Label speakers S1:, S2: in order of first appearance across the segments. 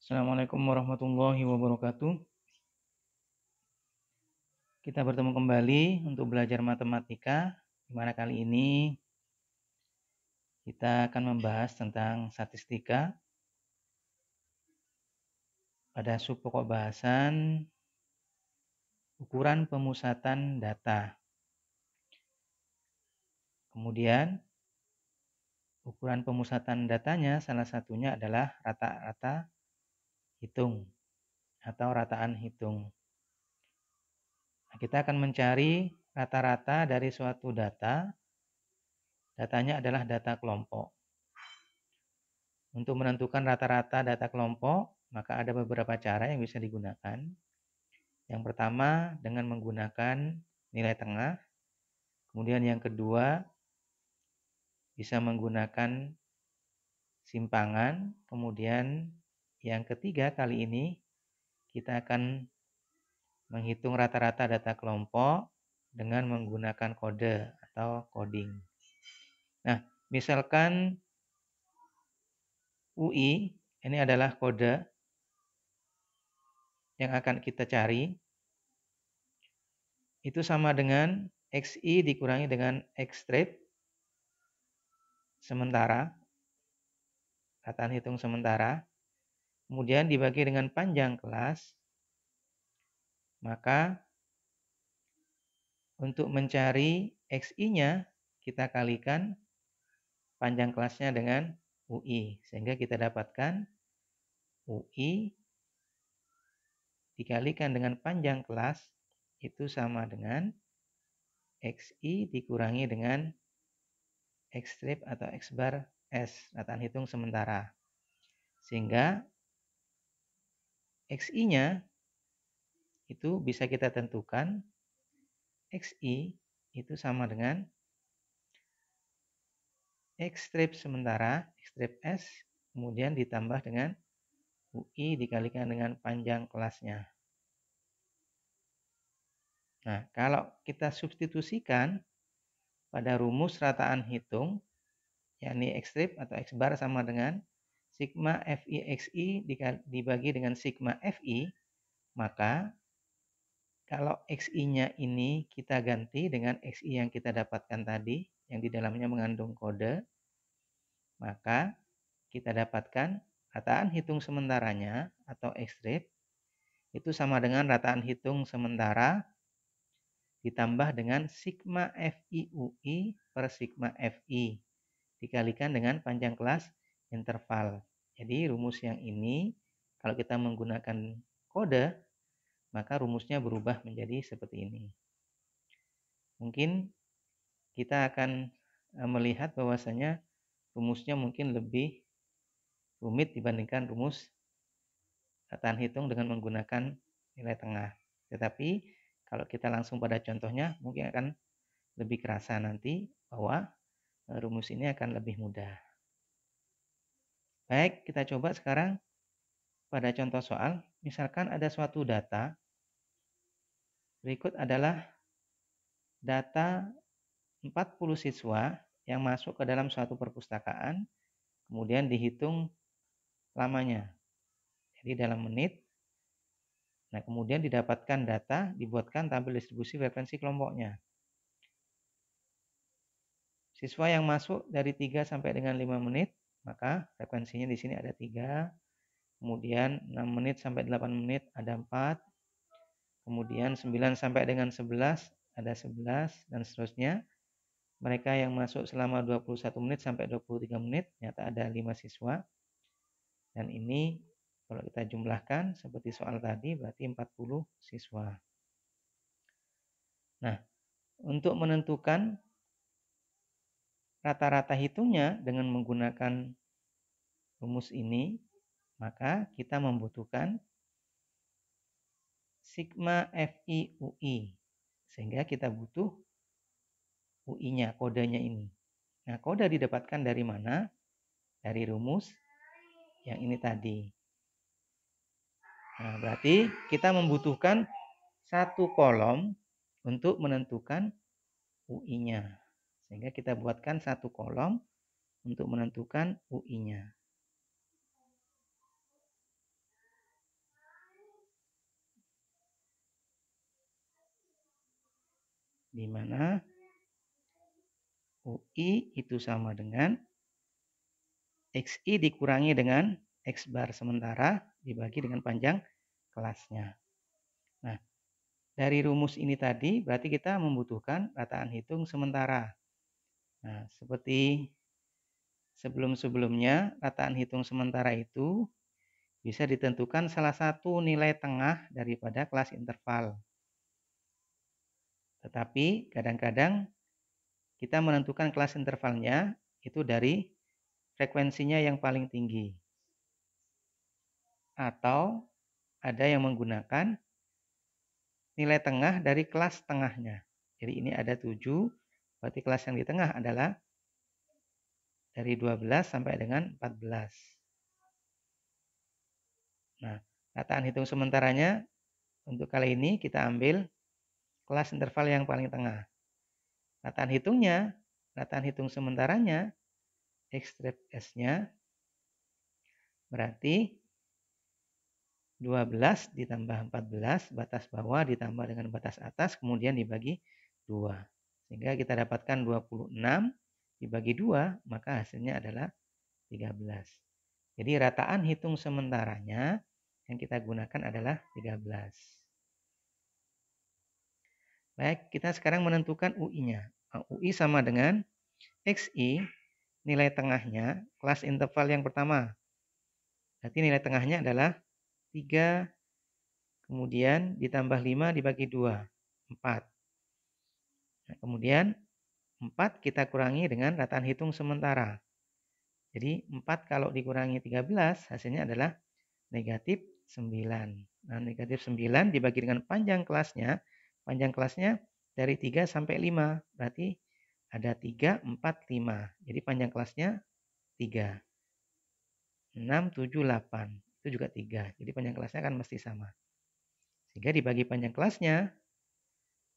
S1: Assalamualaikum warahmatullahi wabarakatuh. Kita bertemu kembali untuk belajar matematika, di mana kali ini kita akan membahas tentang statistika pada subpokok bahasan ukuran pemusatan data. Kemudian ukuran pemusatan datanya salah satunya adalah rata-rata hitung atau rataan hitung. Nah, kita akan mencari rata-rata dari suatu data. Datanya adalah data kelompok. Untuk menentukan rata-rata data kelompok, maka ada beberapa cara yang bisa digunakan. Yang pertama dengan menggunakan nilai tengah. Kemudian yang kedua bisa menggunakan simpangan. Kemudian yang ketiga kali ini kita akan menghitung rata-rata data kelompok dengan menggunakan kode atau coding. Nah, misalkan UI ini adalah kode yang akan kita cari. Itu sama dengan XI dikurangi dengan X strip sementara, rataan hitung sementara, kemudian dibagi dengan panjang kelas, maka untuk mencari XI-nya kita kalikan panjang kelasnya dengan UI, sehingga kita dapatkan UI dikalikan dengan panjang kelas itu sama dengan XI dikurangi dengan X strip atau X bar S, rataan hitung sementara. Sehingga XI-nya itu bisa kita tentukan XI itu sama dengan X strip sementara, X strip S, kemudian ditambah dengan UI dikalikan dengan panjang kelasnya. Nah, kalau kita substitusikan pada rumus rataan hitung, yakni X strip atau X bar sama dengan sigma FI XI dibagi dengan sigma FI, maka kalau XI-nya ini kita ganti dengan XI yang kita dapatkan tadi, yang di dalamnya mengandung kode, maka kita dapatkan rataan hitung sementaranya atau X strip itu sama dengan rataan hitung sementara ditambah dengan sigma FI UI per sigma FI dikalikan dengan panjang kelas interval. Jadi rumus yang ini kalau kita menggunakan kode, maka rumusnya berubah menjadi seperti ini. Mungkin kita akan melihat bahwasanya rumusnya mungkin lebih rumit dibandingkan rumus rataan hitung dengan menggunakan nilai tengah. Tetapi kalau kita langsung pada contohnya mungkin akan lebih kerasa nanti bahwa rumus ini akan lebih mudah. Baik, kita coba sekarang pada contoh soal. Misalkan ada suatu data. Berikut adalah data 40 siswa yang masuk ke dalam suatu perpustakaan, kemudian dihitung lamanya. Jadi dalam menit. Nah, kemudian didapatkan data, dibuatkan tabel distribusi frekuensi kelompoknya. Siswa yang masuk dari 3 sampai dengan 5 menit, maka frekuensinya di sini ada 3. Kemudian 6 menit sampai 8 menit ada 4. Kemudian 9 sampai dengan 11 ada 11 dan seterusnya. Mereka yang masuk selama 21 menit sampai 23 menit, ternyata ada 5 siswa. Dan ini kalau kita jumlahkan seperti soal tadi berarti 40 siswa. Nah, untuk menentukan rata-rata hitungnya dengan menggunakan rumus ini, maka kita membutuhkan sigma FI UI. Sehingga kita butuh UI-nya, kodenya ini. Nah, kode didapatkan dari mana? Dari rumus yang ini tadi. Nah, berarti kita membutuhkan satu kolom untuk menentukan UI-nya. Sehingga kita buatkan satu kolom untuk menentukan UI-nya. di mana UI itu sama dengan XI dikurangi dengan X bar sementara dibagi dengan panjang kelasnya. Nah, dari rumus ini tadi berarti kita membutuhkan rataan hitung sementara. Nah, seperti sebelum-sebelumnya, rataan hitung sementara itu bisa ditentukan salah satu nilai tengah daripada kelas interval. Tetapi kadang-kadang kita menentukan kelas intervalnya itu dari frekuensinya yang paling tinggi. Atau ada yang menggunakan nilai tengah dari kelas tengahnya. Jadi ini ada 7, berarti kelas yang di tengah adalah dari 12 sampai dengan 14. Nah, rataan hitung sementaranya untuk kali ini kita ambil kelas interval yang paling tengah. Rataan hitungnya, rataan hitung sementaranya, X strip S-nya berarti 12 ditambah 14, batas bawah ditambah dengan batas atas, kemudian dibagi 2. Sehingga kita dapatkan 26 dibagi 2, maka hasilnya adalah 13. Jadi rataan hitung sementaranya yang kita gunakan adalah 13. Baik, kita sekarang menentukan UI-nya. UI sama dengan XI, nilai tengahnya, kelas interval yang pertama. Berarti nilai tengahnya adalah 3, kemudian ditambah 5 dibagi 2, 4. Nah, kemudian 4 kita kurangi dengan rataan hitung sementara. Jadi 4 kalau dikurangi 13, hasilnya adalah negatif 9. Nah, negatif 9 dibagi dengan panjang kelasnya dari 3 sampai 5. Berarti ada 3, 4, 5. Jadi panjang kelasnya 3. 6, 7, 8. Itu juga 3. Jadi panjang kelasnya kan mesti sama. Sehingga dibagi panjang kelasnya,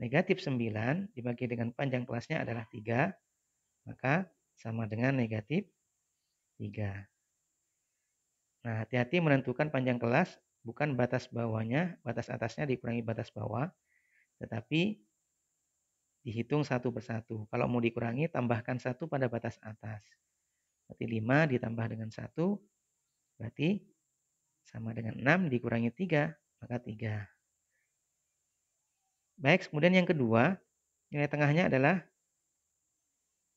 S1: negatif 9 dibagi dengan panjang kelasnya adalah 3. Maka sama dengan negatif 3. Nah, hati-hati menentukan panjang kelas, bukan batas bawahnya, batas atasnya dikurangi batas bawah, tetapi dihitung satu persatu. Kalau mau dikurangi, tambahkan 1 pada batas atas. Berarti 5 ditambah dengan 1, berarti sama dengan 6 dikurangi 3, maka 3. Baik, kemudian yang kedua, nilai tengahnya adalah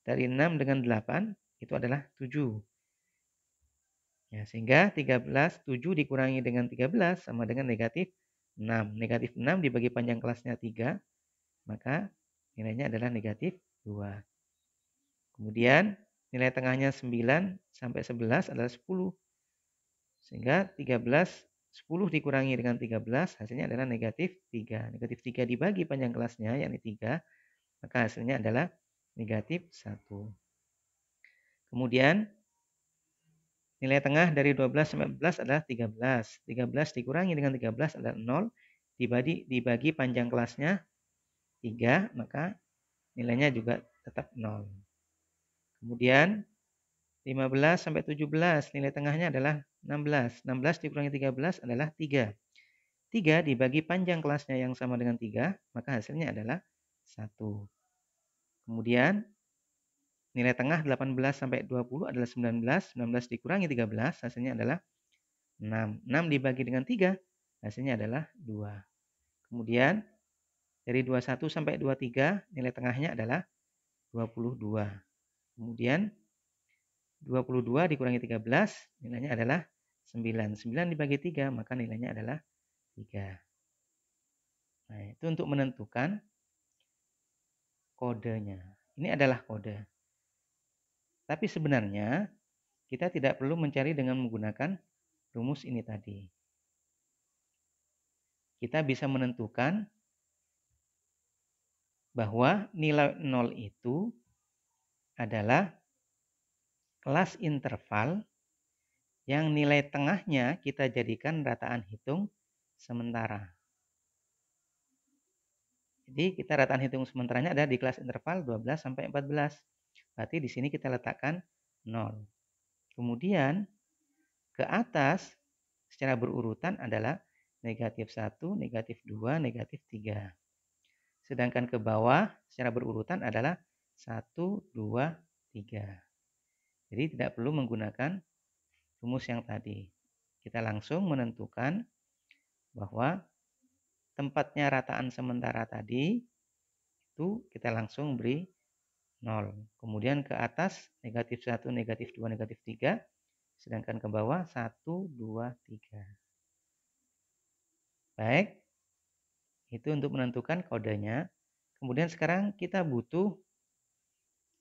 S1: dari 6 dengan 8, itu adalah 7. Ya, sehingga 13, 7 dikurangi dengan 13 sama dengan negatif 6. Negatif 6 dibagi panjang kelasnya 3, maka nilainya adalah negatif 2. Kemudian nilai tengahnya 9 sampai 11 adalah 10. Sehingga 13, 10 dikurangi dengan 13 hasilnya adalah negatif 3. Negatif 3 dibagi panjang kelasnya yakni 3, maka hasilnya adalah negatif 1. Kemudian nilai tengah dari 12 sampai 14 adalah 13. 13 dikurangi dengan 13 adalah 0. Dibagi panjang kelasnya 3, maka nilainya juga tetap 0. Kemudian 15 sampai 17, nilai tengahnya adalah 16. 16 dikurangi 13 adalah 3. 3 dibagi panjang kelasnya yang sama dengan 3, maka hasilnya adalah 1. Kemudian nilai tengah 18 sampai 20 adalah 19. 19 dikurangi 13, hasilnya adalah 6. 6 dibagi dengan 3, hasilnya adalah 2. Kemudian dari 21 sampai 23, nilai tengahnya adalah 22. Kemudian 22 dikurangi 13, nilainya adalah 9. 9 dibagi 3, maka nilainya adalah 3. Nah, itu untuk menentukan kodenya. Ini adalah kode. Tapi sebenarnya kita tidak perlu mencari dengan menggunakan rumus ini tadi. Kita bisa menentukan bahwa nilai 0 itu adalah kelas interval yang nilai tengahnya kita jadikan rataan hitung sementara. Jadi kita rataan hitung sementaranya ada di kelas interval 12 sampai 14. Berarti di sini kita letakkan 0. Kemudian ke atas secara berurutan adalah negatif 1, negatif 2, negatif 3. Sedangkan ke bawah secara berurutan adalah 1, 2, 3. Jadi tidak perlu menggunakan rumus yang tadi. Kita langsung menentukan bahwa tempatnya rataan sementara tadi itu kita langsung beri 0. Kemudian ke atas negatif 1, negatif 2, negatif 3. Sedangkan ke bawah 1, 2, 3. Baik, itu untuk menentukan kodenya. Kemudian sekarang kita butuh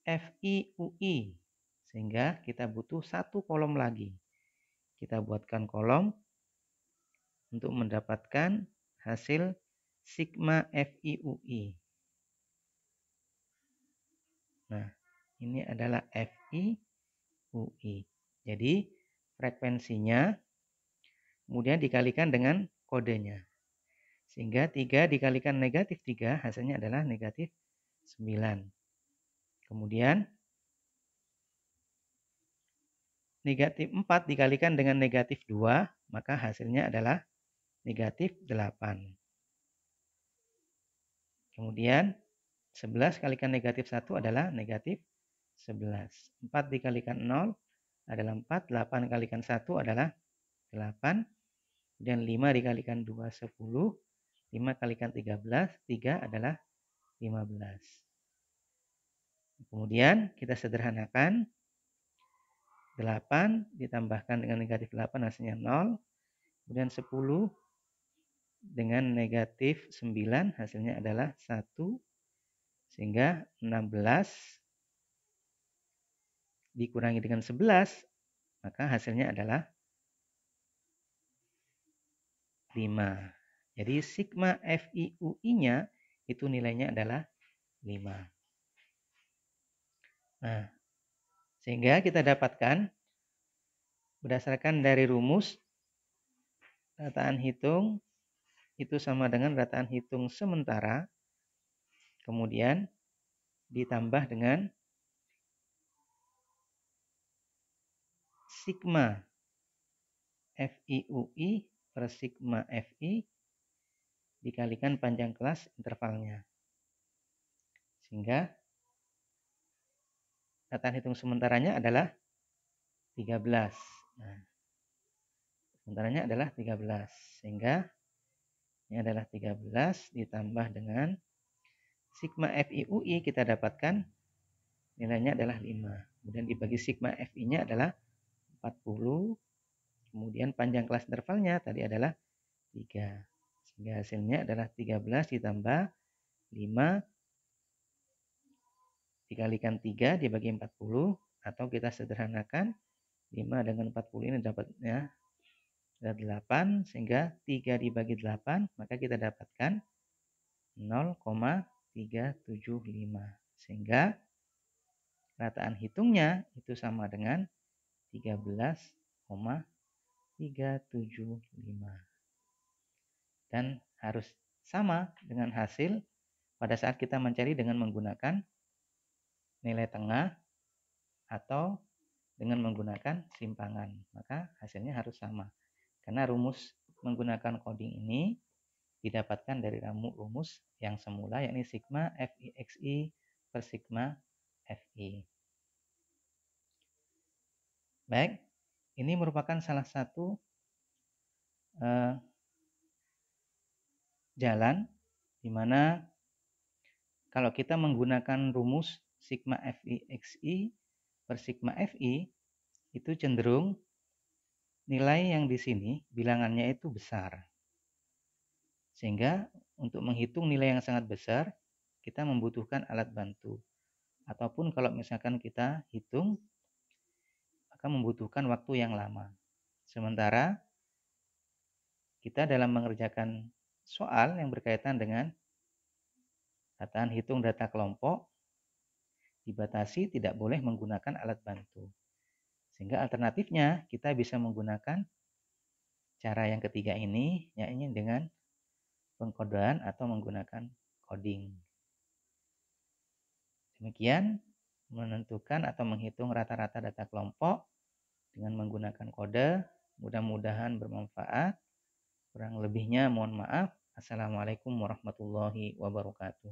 S1: FIUI. Sehingga kita butuh satu kolom lagi. Kita buatkan kolom untuk mendapatkan hasil sigma FIUI. Nah, ini adalah FIUI. Jadi, frekuensinya kemudian dikalikan dengan kodenya. Sehingga 3 dikalikan negatif 3 hasilnya adalah negatif 9. Kemudian negatif 4 dikalikan dengan negatif 2, maka hasilnya adalah negatif 8. Kemudian 11 kalikan negatif 1 adalah negatif 11. 4 dikalikan 0 adalah 4. 8 kalikan 1 adalah 8. Dan 5 dikalikan 2, 10. 5 kalikan 13, 3 adalah 15. Kemudian kita sederhanakan. 8 ditambahkan dengan negatif 8 hasilnya 0. Kemudian 10 dengan negatif 9 hasilnya adalah 1. Sehingga 16 dikurangi dengan 11 maka hasilnya adalah 5. Jadi sigma FIUI-nya itu nilainya adalah 5. Nah, sehingga kita dapatkan berdasarkan dari rumus rataan hitung itu sama dengan rataan hitung sementara kemudian ditambah dengan sigma FIUI per sigma FI dikalikan panjang kelas intervalnya. Sehingga rataan hitung sementaranya adalah 13. Nah, sementaranya adalah 13. Sehingga ini adalah 13 ditambah dengan sigma FIUI kita dapatkan nilainya adalah 5. Kemudian dibagi sigma FI-nya adalah 40. Kemudian panjang kelas intervalnya tadi adalah 3. Sehingga hasilnya adalah 13 ditambah 5 dikalikan 3 dibagi 40. Atau kita sederhanakan 5 dengan 40 ini dapatnya 8. Sehingga 3 dibagi 8 maka kita dapatkan 0,375. Sehingga rataan hitungnya itu sama dengan 13,375. Dan harus sama dengan hasil pada saat kita mencari dengan menggunakan nilai tengah atau dengan menggunakan simpangan. Maka hasilnya harus sama. Karena rumus menggunakan coding ini didapatkan dari rumus yang semula yakni sigma FIXI per sigma FI. Baik, ini merupakan salah satu jalan di mana kalau kita menggunakan rumus sigma FIXI per sigma FI itu cenderung nilai yang di sini bilangannya itu besar. Sehingga untuk menghitung nilai yang sangat besar kita membutuhkan alat bantu. Ataupun kalau misalkan kita hitung akan membutuhkan waktu yang lama. Sementara kita dalam mengerjakan soal yang berkaitan dengan rataan hitung data kelompok dibatasi tidak boleh menggunakan alat bantu. Sehingga alternatifnya kita bisa menggunakan cara yang ketiga ini, yakni dengan pengkodean atau menggunakan coding. Demikian menentukan atau menghitung rata-rata data kelompok dengan menggunakan kode. Mudah-mudahan bermanfaat. Kurang lebihnya mohon maaf. Assalamualaikum warahmatullahi wabarakatuh.